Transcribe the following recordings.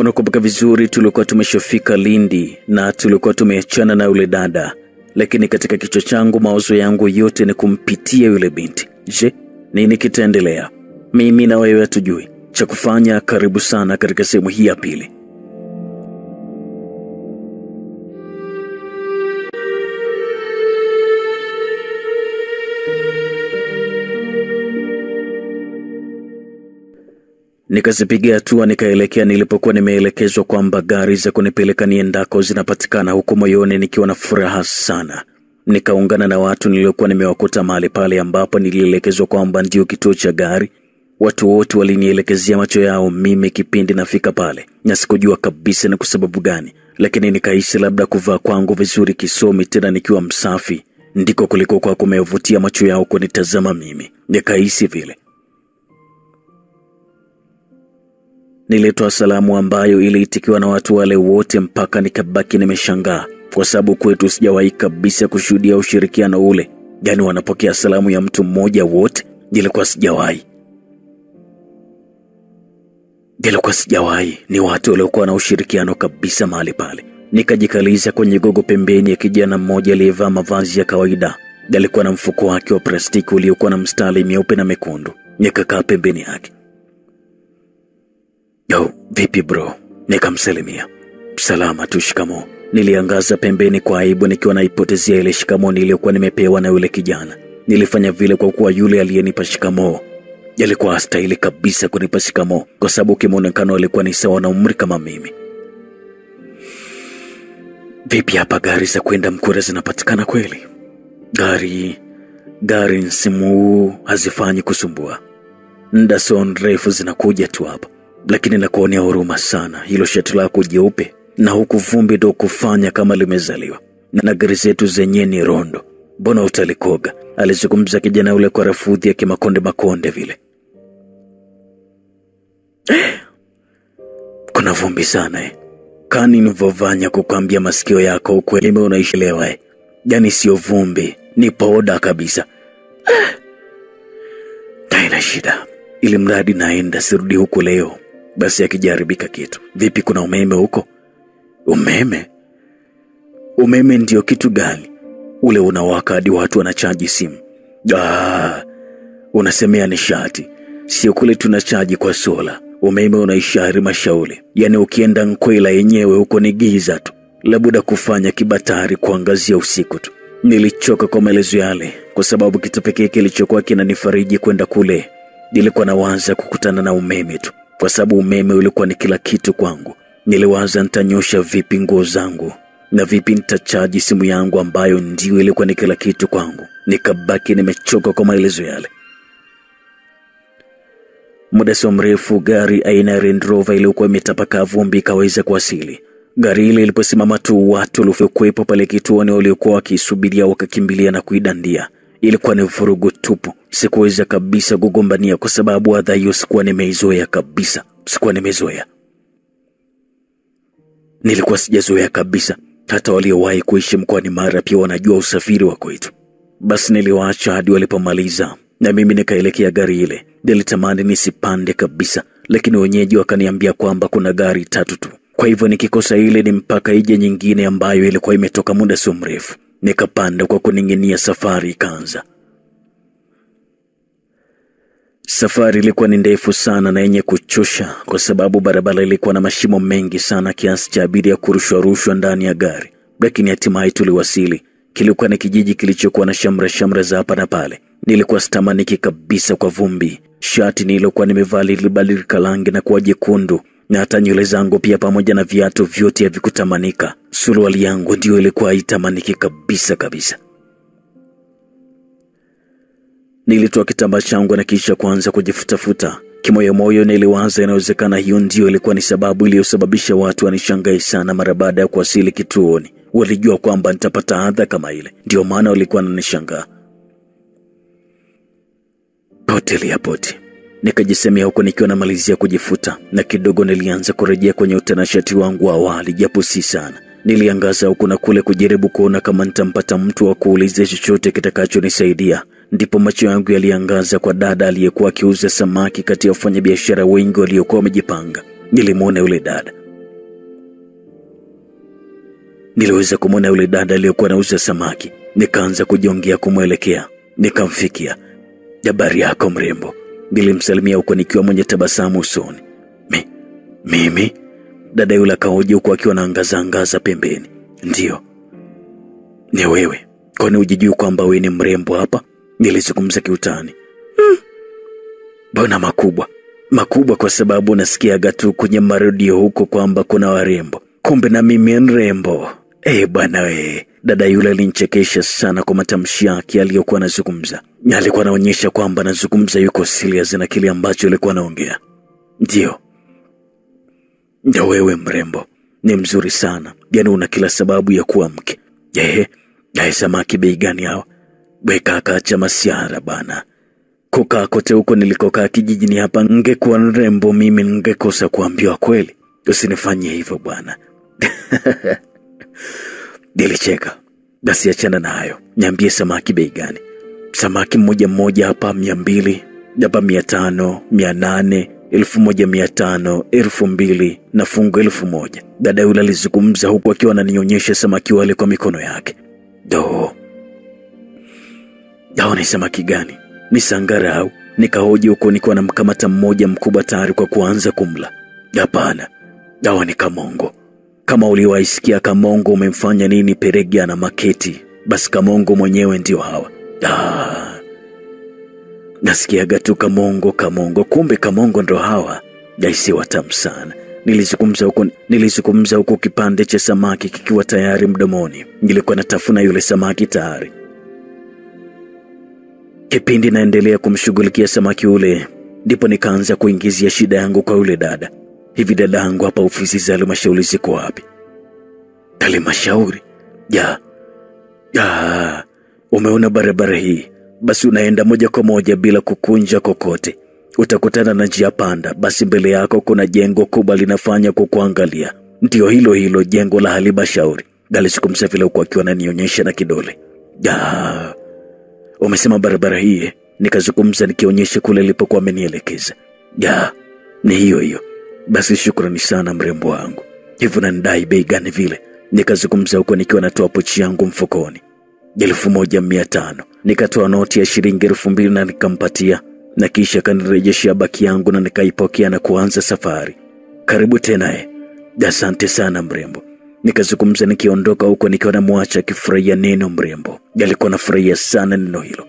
Kama unakumbuka vizuri, tulikuwa tumeshafika Lindi na tulikuwa tumeachana na yule dada, lakini katika kichwa changu mawazo yangu yote ni kumpitia yule binti. Je, nini kitaendelea? Mimi na wewe hatujui. Cha kufanya, karibu sana katika sehemu hii ya pili. Nikazipiga hatua nikaelekea nilipokuwa nimeelekezwa kwamba gari za kunipeleka niendako zinapatikana, huko moyoni nikiwa na furaha sana. Nikaungana na watu niliokuwa nimewakuta mahali pale ambapo nilielekezwa kwamba ndio kituo cha gari. Watu wote walinielekezea macho yao mimi kipindi nafika pale, na sikujua kabisa ni kwa sababu gani, lakini nikahisi labda kuvaa kwangu vizuri kisomi tena nikiwa msafi ndiko kuliko kwa kumevutia macho yao kunitazama mimi. Nikahisi vile. Nilitoa salamu ambayo iliitikiwa na watu wale wote mpaka nikabaki nimeshangaa, kwa sababu kwetu sijawahi kabisa kushuhudia ushirikiano ule. Yaani wanapokea salamu ya mtu mmoja wote, nilikuwa sijawahi. Ni watu waliokuwa na ushirikiano kabisa mahali pale. Nikajikaliza kwenye gogo pembeni ya kijana mmoja aliyevaa mavazi ya kawaida. Alikuwa na mfuko wake wa plastiki uliokuwa na mstari mweupe na mekundu. Nikakaa pembeni yake. "Yo, vipi bro?" Nikamsalimia. "Salama tu, shikamoo." Niliangaza pembeni kwa aibu nikiwa naipotezea ile shikamoo niliyokuwa nimepewa na yule kijana. Nilifanya vile kwa kuwa yule aliyenipa shikamoo alikuwa hastahili kabisa kunipa shikamoo, kwa sababu kimuonekano alikuwa ni sawa na umri kama mimi. "Vipi hapa gari za kwenda Mkura zinapatikana kweli?" Gari msimu hazifanyi kusumbua. Ndason refu zinakuja tu hapa. Lakini nakuonea huruma sana, hilo shati lako jeupe na huku vumbi ndo kufanya kama limezaliwa. Na gari zetu zenye ni rondo. Mbona utalikoga?" alizungumza kijana yule kwa rafudhi ya kimakonde vile. "Kuna vumbi sana Kani nivovanya kukwambia masikio yako ukweli unaishelewa Yaani sio vumbi, ni poda kabisa. Haina shida. Ili mradi naenda sirudi huku leo. Basi akijaribika kitu. Vipi, kuna umeme huko?" Umeme ndio kitu gani? Ule unawaka hadi watu wanachaji simu. Unasemea nishati. Sio kule tunachaji kwa sola. Umeme unaisha halmashauri. Yaani ukienda Nkwela yenyewe huko ni giza tu. Labuda kufanya kibatari kuangazia usiku tu. Nilichoka kwa maelezo yale, kwa sababu kitu pekee kilichokuwa kinanifariji kwenda kule nilikuwa nawaza kukutana na umeme tu, kwa sababu umeme ulikuwa ni kila kitu kwangu. Niliwaza nitanyosha vipi nguo zangu na vipi nitachaji simu yangu ambayo ndio ilikuwa ni kila kitu kwangu. Nikabaki nimechoka kwa maelezo yale. Muda si mrefu gari aina ya Range Rover iliyokuwa imetapaka vumbi ikaweza kuwasili. Gari ile iliposimama tu, watu waliokuwepo pale kituoni waliokuwa wakisubiria wakakimbilia na kuidandia. Ilikuwa ni vurugu tupu. Sikuweza kabisa kugombania kwa sababu adha hiyo sikuwa nimeizoea kabisa. Nilikuwa sijazoea kabisa. Hata waliowahi kuishi mkoani Mara pia wanajua usafiri wa kwetu. Basi niliwaacha hadi walipomaliza na mimi nikaelekea gari ile. Nilitamani nisipande kabisa, lakini wenyeji wakaniambia kwamba kuna gari 3 tu. Kwa hivyo nikikosa ile ni mpaka ije nyingine ambayo ilikuwa imetoka muda si mrefu. Nikapanda kwa kuning'inia, safari ikaanza. Safari ilikuwa ni ndefu sana na yenye kuchosha, kwa sababu barabara ilikuwa na mashimo mengi sana kiasi cha abiria kurushwa ndani ya gari. Lakini hatimaye tuliwasili. Kilikuwa ni kijiji kilichokuwa na shamra za hapa na pale. Nilikuwa stamaniki kabisa kwa vumbi. Shati nililokuwa nimevaa lilibadilika rangi na kuwa jekundu, na hata nywele zangu pia pamoja na viatu vyote havikutamanika. Suruali yangu ndio ilikuwa haitamaniki kabisa. Nilitoa kitambaa changu na kisha kuanza kujifutafuta. Kimoyomoyo niliwaza inawezekana hiyo ndio ilikuwa ni sababu iliyosababisha watu wanishangae sana mara baada ya kuwasili kituoni. Walijua kwamba nitapata adha kama ile, ndio maana walikuwa wananishangaa. Poti. Nikajisemea huko nikiwa namalizia kujifuta, na kidogo nilianza kurejea kwenye utanashati wangu wa awali, japo si sana. Niliangaza huko na kule kujaribu kuona kama nitampata mtu wa kuuliza chochote kitakachonisaidia. Ndipo macho yangu yaliangaza kwa dada aliyekuwa akiuza samaki kati ya wafanyabiashara wengi waliokuwa wamejipanga. Nilimwona yule dada. Niliweza kumwona yule dada aliyokuwa anauza samaki. Nikaanza kujiongea kumwelekea. Nikamfikia. "Habari yako mrembo?" Nilimsalimia huko nikiwa mwenye tabasamu usoni. Mimi? Dada yule akahoji huko akiwa anaangaza pembeni. "Ndio." "Ni wewe? Kwani hujijui kwamba wewe ni mrembo hapa?" Nilizungumza kiutani. "Mbona makubwa kwa sababu nasikiaga tu kwenye maredio huko kwamba kuna warembo. Kumbe na mimi nrembo." Bwana we. Dada yule alinichekesha sana kwa matamshi yake aliyokuwa anazungumza. Alikuwa anaonyesha kwamba anazungumza yuko serious na kile ambacho alikuwa anaongea. "Ndio wewe mrembo. Ni mzuri sana. Yaani una kila sababu ya kuwa mke." Samaki bei gani hao?" "Kaka acha masiara bana. Kukaa kote huko nilikokaa kijijini hapa ngekuwa mrembo mimi ningekosa kuambiwa kweli. Usinifanyie hivyo bwana." Nilicheka. "Basi achana na hayo. Niambie samaki bei gani?" "Samaki mmoja hapa 200, hapa 500, 800, 1500, 2000 na fungu 1000. Dada yule alizungumza huku akiwa ananionyesha samaki wale kwa mikono yake. Hao ni samaki gani? Ni sangara au?" Nikahoji huko nikiwa namkamata mmoja mkubwa tayari kwa kuanza kumla. "Hapana. Hao ni kamongo. Kama uliwaisikia kamongo umemfanya nini Peregia na Maketi, basi kamongo mwenyewe ndio hawa." Nasikiaga tu kamongo. Kumbe kamongo ndo hawa. Jaisi watamu sana. Nilizungumza huko kipande cha samaki kikiwa tayari mdomoni. Nilikuwa natafuna yule samaki tayari. Kipindi naendelea kumshughulikia samaki ule, ndipo nikaanza kuingizia shida yangu kwa yule dada. "Hivi dada yangu, hapa ofisi za halmashauri ziko wapi?" "Halmashauri? Ya. Umeona barabara hii? Basi unaenda moja kwa moja bila kukunja kokote. Utakutana na njia panda, basi mbele yako kuna jengo kubwa linafanya kukuangalia. Ndio hilo jengo la halmashauri." Alizungumza vile huko akiwa ananionyesha na kidole. "Umesema barabara hii?" Nikazungumza nikionyesha kule alipokuwa amenielekeza. Ni hiyo. "Basi shukrani sana mrembo wangu. Hivi unanidai bei gani vile?" Nikazungumza huko nikiwa natoa pochi yangu mfukoni. 1500. Nikatoa noti ya shilingi 2000 na nikampatia, na kisha kanirejeshia baki yangu na nikaipokea na kuanza safari. "Karibu tena Asante sana mrembo." Nikazungumza nikiondoka huko nikiwa namwacha akifurahia neno mrembo. Alikuwa anafurahia sana neno hilo.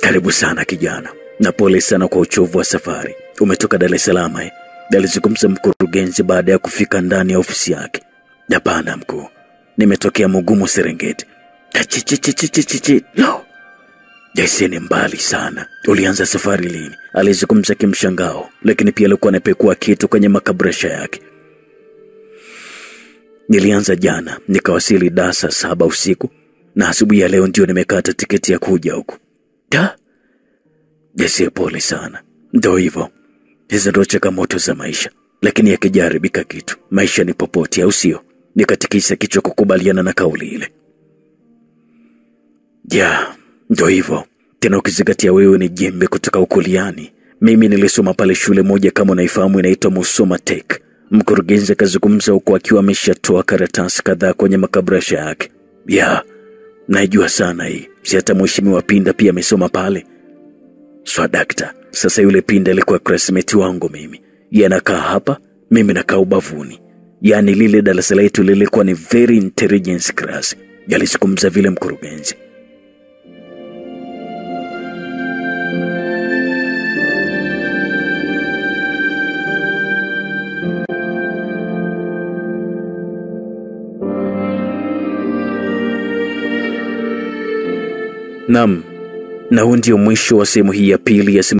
"Karibu sana kijana. Na pole sana kwa uchovu wa safari. Umetoka Dar es Salaam alizungumza mkurugenzi baada ya kufika ndani ya ofisi yake. "Hapana mkuu. Nimetokea Mugumu Serengeti." "No. Jaisi ni mbali sana. Ulianza safari lini?" Alizungumza kimshangao, lakini pia alikuwa anapekua kitu kwenye makabrasha yake. "Nilianza jana, nikawasili Dar saa 7 usiku, na asubuhi ya leo ndio nimekata tiketi ya kuja huku." "Jaisi pole sana." "Ndio hivyo. Hizo ndio changamoto za maisha, lakini yakijaribika kitu, maisha ni popote au sio?" Nikatikisa kichwa kukubaliana na kauli ile. Ndio hivyo. Tena ukizingatia wewe ni jembe kutoka ukuliani. Mimi nilisoma pale shule moja kama unaifahamu inaitwa Musoma Tech. Mkurugenzi akazungumza huko akiwa ameshatoa karatasi kadhaa kwenye makabrasha yake. Naijua sana hii. Si hata mheshimiwa Pinda pia amesoma pale." "Swadakta. Sasa yule Pinda alikuwa classmate wangu mimi. Yeye anakaa hapa, mimi nakaa ubavuni. Yaani lile darasa letu lilikuwa ni very intelligence class." Alizungumza vile mkurugenzi. Naam. Na huu ndio mwisho wa sehemu hii ya pili ya